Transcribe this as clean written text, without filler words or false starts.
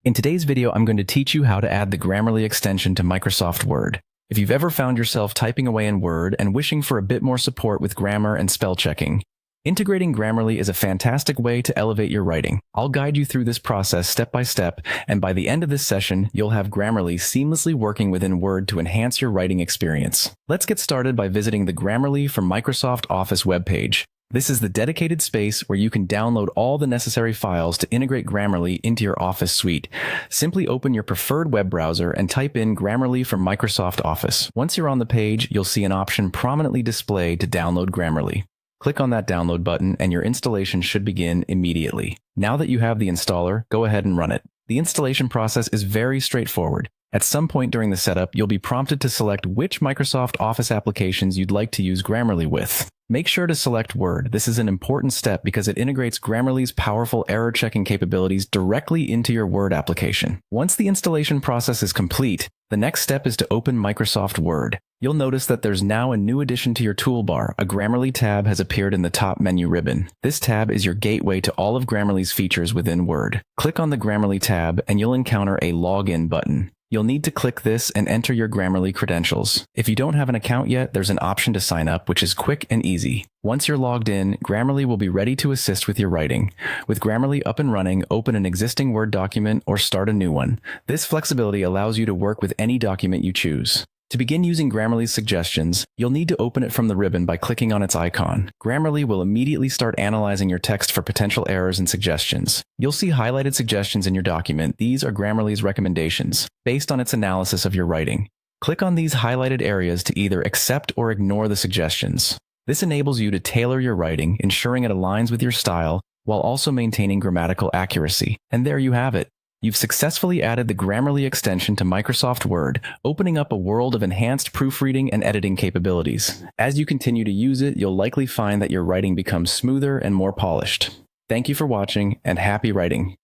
In today's video, I'm going to teach you how to add the Grammarly extension to Microsoft Word. If you've ever found yourself typing away in Word and wishing for a bit more support with grammar and spell checking, integrating Grammarly is a fantastic way to elevate your writing. I'll guide you through this process step by step, and by the end of this session, you'll have Grammarly seamlessly working within Word to enhance your writing experience. Let's get started by visiting the Grammarly for Microsoft Office webpage. This is the dedicated space where you can download all the necessary files to integrate Grammarly into your Office suite. Simply open your preferred web browser and type in Grammarly for Microsoft Office. Once you're on the page, you'll see an option prominently displayed to download Grammarly. Click on that download button and your installation should begin immediately. Now that you have the installer, go ahead and run it. The installation process is very straightforward. At some point during the setup, you'll be prompted to select which Microsoft Office applications you'd like to use Grammarly with. Make sure to select Word. This is an important step because it integrates Grammarly's powerful error checking capabilities directly into your Word application. Once the installation process is complete, the next step is to open Microsoft Word. You'll notice that there's now a new addition to your toolbar. A Grammarly tab has appeared in the top menu ribbon. This tab is your gateway to all of Grammarly's features within Word. Click on the Grammarly tab and you'll encounter a Login button. You'll need to click this and enter your Grammarly credentials. If you don't have an account yet, there's an option to sign up, which is quick and easy. Once you're logged in, Grammarly will be ready to assist with your writing. With Grammarly up and running, open an existing Word document or start a new one. This flexibility allows you to work with any document you choose. To begin using Grammarly's suggestions, you'll need to open it from the ribbon by clicking on its icon. Grammarly will immediately start analyzing your text for potential errors and suggestions. You'll see highlighted suggestions in your document. These are Grammarly's recommendations, based on its analysis of your writing. Click on these highlighted areas to either accept or ignore the suggestions. This enables you to tailor your writing, ensuring it aligns with your style, while also maintaining grammatical accuracy. And there you have it. You've successfully added the Grammarly extension to Microsoft Word, opening up a world of enhanced proofreading and editing capabilities. As you continue to use it, you'll likely find that your writing becomes smoother and more polished. Thank you for watching, and happy writing.